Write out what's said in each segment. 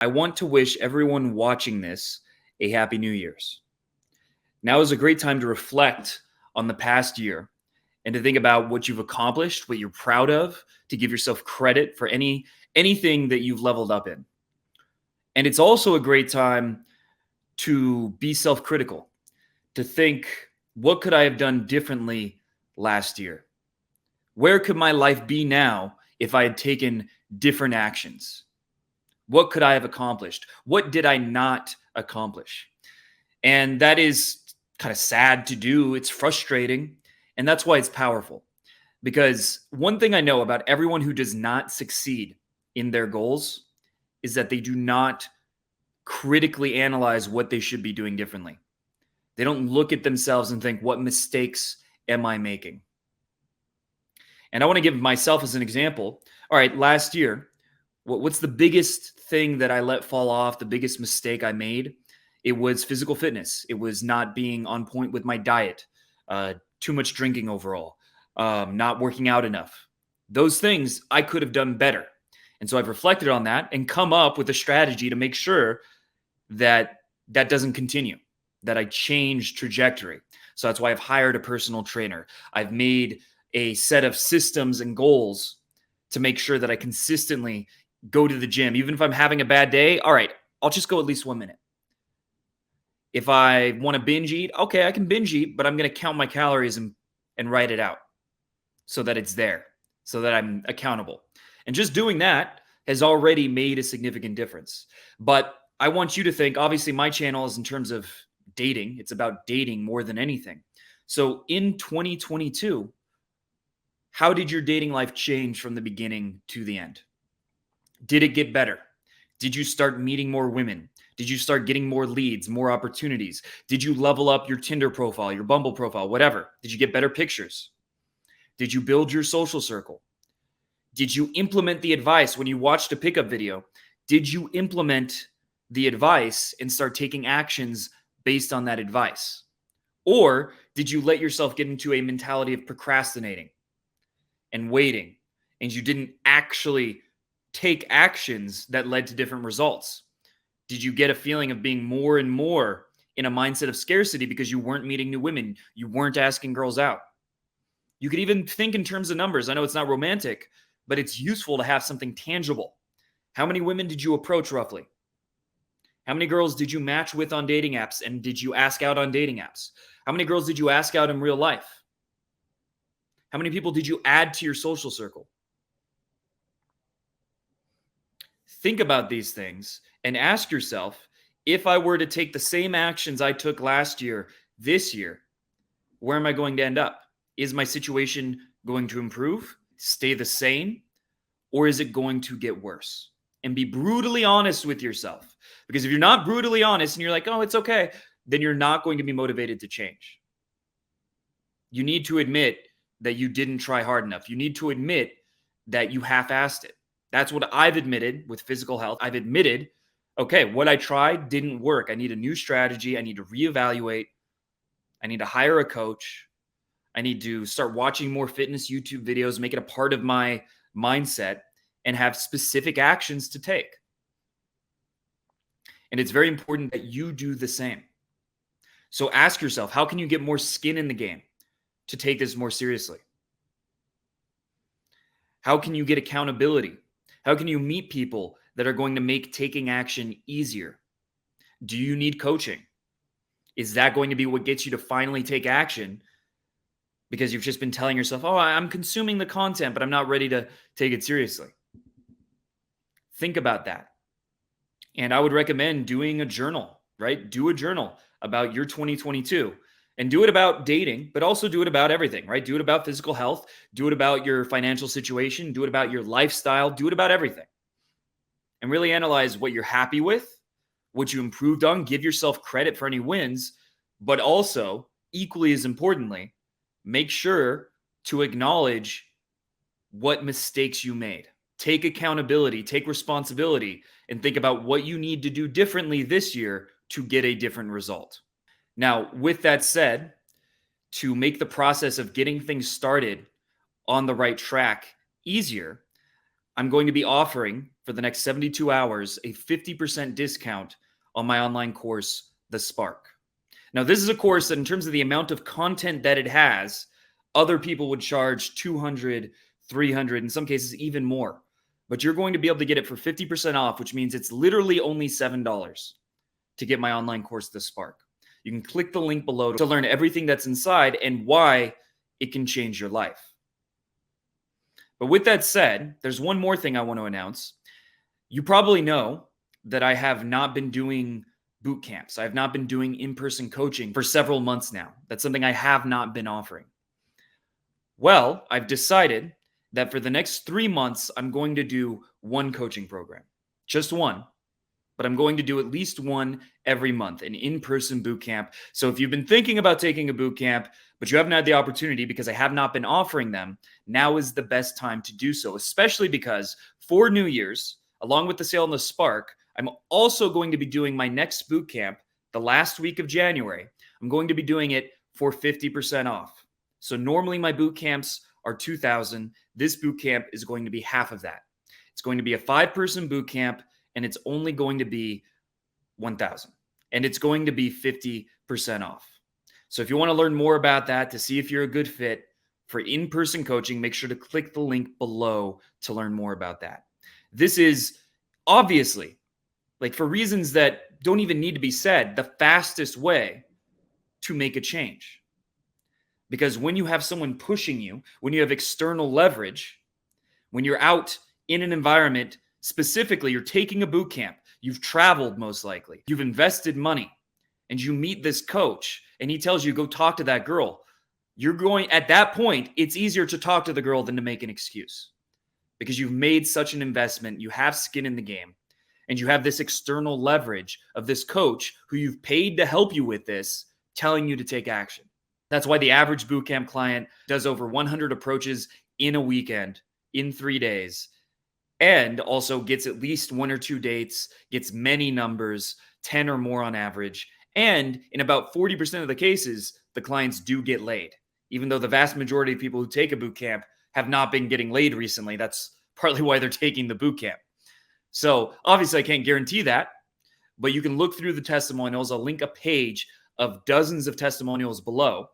I want to wish everyone watching this a happy New Year's. Now is a great time to reflect on the past year and to think about what you've accomplished, what you're proud of, to give yourself credit for anything that you've leveled up in. And it's also a great time to be self-critical, to think, what could I have done differently last year? Where could my life be now if I had taken different actions? What could I have accomplished? What did I not accomplish? And that is kind of sad to do. It's frustrating. And that's why it's powerful. Because one thing I know about everyone who does not succeed in their goals is that they do not critically analyze what they should be doing differently. They don't look at themselves and think, what mistakes am I making? And I want to give myself as an example. All right, last year, what's the biggest thing that I let fall off, the biggest mistake I made? It was physical fitness. It was not being on point with my diet, too much drinking overall, not working out enough. Those things I could have done better. And so I've reflected on that and come up with a strategy to make sure that that doesn't continue, that I change trajectory. So that's why I've hired a personal trainer. I've made a set of systems and goals to make sure that I consistently go to the gym. Even if I'm having a bad day, all right, I'll just go at least 1 minute. If I want to binge eat, okay, I can binge eat, but I'm going to count my calories and write it out so that it's there, so that I'm accountable. And just doing that has already made a significant difference. But I want you to think, obviously my channel is in terms of dating. It's about dating more than anything. So in 2022, how did your dating life change from the beginning to the end? Did it get better? Did you start meeting more women? Did you start getting more leads, more opportunities? Did you level up your Tinder profile, your Bumble profile, whatever? Did you get better pictures? Did you build your social circle? Did you implement the advice when you watched a pickup video? Did you implement the advice and start taking actions based on that advice? Or did you let yourself get into a mentality of procrastinating and waiting, and you didn't actually take actions that led to different results? Did you get a feeling of being more and more in a mindset of scarcity because you weren't meeting new women? You weren't asking girls out. You could even think in terms of numbers. I know it's not romantic, but it's useful to have something tangible. How many women did you approach roughly? How many girls did you match with on dating apps, and did you ask out on dating apps? How many girls did you ask out in real life? How many people did you add to your social circle? Think about these things and ask yourself, if I were to take the same actions I took last year, this year, where am I going to end up? Is my situation going to improve, stay the same, or is it going to get worse? And be brutally honest with yourself. Because if you're not brutally honest and you're like, oh, it's okay, then you're not going to be motivated to change. You need to admit that you didn't try hard enough. You need to admit that you half-assed it. That's what I've admitted with physical health. I've admitted, okay, what I tried didn't work. I need a new strategy. I need to reevaluate. I need to hire a coach. I need to start watching more fitness YouTube videos, make it a part of my mindset, and have specific actions to take. And it's very important that you do the same. So ask yourself, how can you get more skin in the game to take this more seriously? How can you get accountability? How can you meet people that are going to make taking action easier? Do you need coaching? Is that going to be what gets you to finally take action? Because you've just been telling yourself, oh, I'm consuming the content, but I'm not ready to take it seriously. Think about that. And I would recommend doing a journal, right? Do a journal about your 2022 and do it about dating, but also do it about everything, right? Do it about physical health, do it about your financial situation, do it about your lifestyle, do it about everything. And really analyze what you're happy with, what you improved on, give yourself credit for any wins, but also, equally as importantly, make sure to acknowledge what mistakes you made. Take accountability, take responsibility, and think about what you need to do differently this year to get a different result. Now, with that said, to make the process of getting things started on the right track easier, I'm going to be offering, for for the next 72 hours a 50% discount on my online course, The Spark. Now, this is a course that in terms of the amount of content that it has, other people would charge $200, $300, in some cases even more. But you're going to be able to get it for 50% off, which means it's literally only $7 to get my online course, The Spark. You can click the link below to learn everything that's inside and why it can change your life. But with that said, there's one more thing I want to announce. You probably know that I have not been doing boot camps. I have not been doing in-person coaching for several months now. That's something I have not been offering. Well, I've decided that for the next 3 months, I'm going to do one coaching program. Just one. But I'm going to do at least one every month, an in-person boot camp. So if you've been thinking about taking a boot camp, but you haven't had the opportunity because I have not been offering them, now is the best time to do so, especially because for New Year's, along with the sale on the Spark, I'm also going to be doing my next boot camp the last week of January. I'm going to be doing it for 50% off. So normally my boot camps are $2,000. This boot camp is going to be half of that. It's going to be a 5-person boot camp, and it's only going to be $1,000. And it's going to be 50% off. So if you want to learn more about that, to see if you're a good fit for in-person coaching, make sure to click the link below to learn more about that. This is obviously, like for reasons that don't even need to be said, the fastest way to make a change. Because when you have someone pushing you, when you have external leverage, when you're out in an environment, specifically you're taking a boot camp, you've traveled most likely, you've invested money, and you meet this coach and he tells you, go talk to that girl. You're going, at that point, it's easier to talk to the girl than to make an excuse. Because you've made such an investment, you have skin in the game, and you have this external leverage of this coach who you've paid to help you with this, telling you to take action. That's why the average bootcamp client does over 100 approaches in a weekend, in 3 days, and also gets at least 1 or 2 dates, gets many numbers, 10 or more on average. And in about 40% of the cases, the clients do get laid, even though the vast majority of people who take a bootcamp have not been getting laid recently. That's partly why they're taking the boot camp. So obviously I can't guarantee that, but you can look through the testimonials. I'll link a page of dozens of testimonials below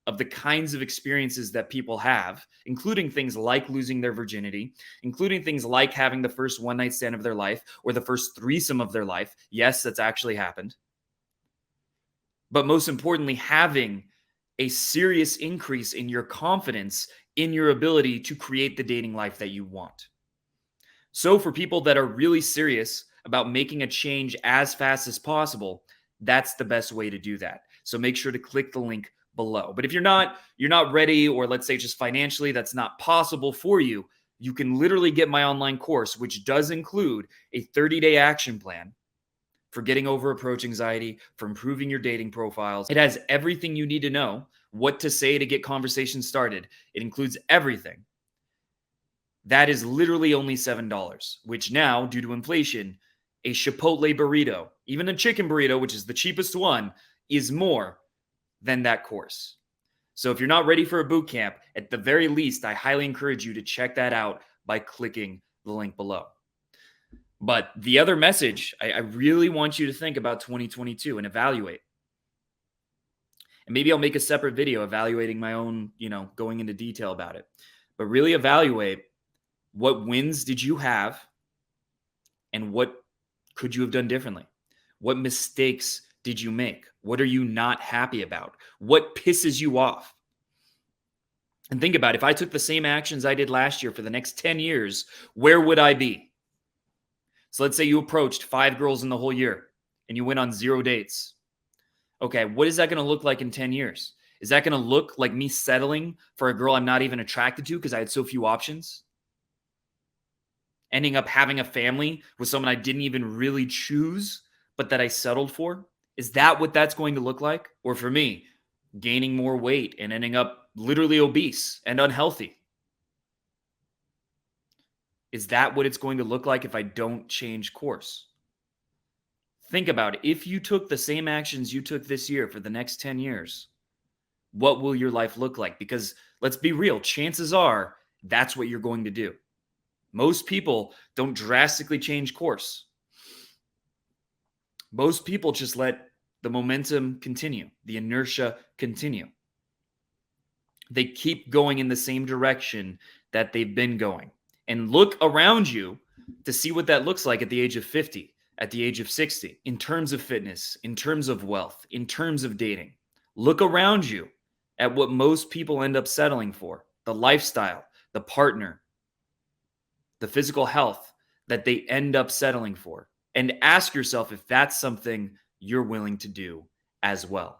of the kinds of experiences that people have, including things like losing their virginity, including things like having the first one-night stand of their life or the first threesome of their life. Yes, that's actually happened. But most importantly, having a serious increase in your confidence in your ability to create the dating life that you want. So for people that are really serious about making a change as fast as possible, that's the best way to do that. So make sure to click the link below. But if you're not ready, or let's say just financially that's not possible for you, you can literally get my online course, which does include a 30-day action plan for getting over approach anxiety, for improving your dating profiles. It has everything you need to know, what to say to get conversations started. It includes everything. That is literally only $7, which now, due to inflation, a Chipotle burrito, even a chicken burrito, which is the cheapest one, is more than that course. So if you're not ready for a boot camp, at the very least, I highly encourage you to check that out by clicking the link below. But the other message, I really want you to think about 2022 and evaluate. And maybe I'll make a separate video evaluating my own, going into detail about it. But really evaluate, what wins did you have and what could you have done differently? What mistakes did you make? What are you not happy about? What pisses you off? And think about, if I took the same actions I did last year for the next 10 years, where would I be? So let's say you approached 5 girls in the whole year and you went on 0 dates. Okay, what is that going to look like in 10 years? Is that going to look like me settling for a girl I'm not even attracted to because I had so few options? Ending up having a family with someone I didn't even really choose, but that I settled for? Is that what that's going to look like? Or for me, gaining more weight and ending up literally obese and unhealthy? Is that what it's going to look like if I don't change course? Think about it. If you took the same actions you took this year for the next 10 years, what will your life look like? Because let's be real, chances are that's what you're going to do. Most people don't drastically change course. Most people just let the momentum continue, the inertia continue. They keep going in the same direction that they've been going. And look around you to see what that looks like at the age of 50, at the age of 60, in terms of fitness, in terms of wealth, in terms of dating. Look around you at what most people end up settling for, the lifestyle, the partner, the physical health that they end up settling for. And ask yourself if that's something you're willing to do as well.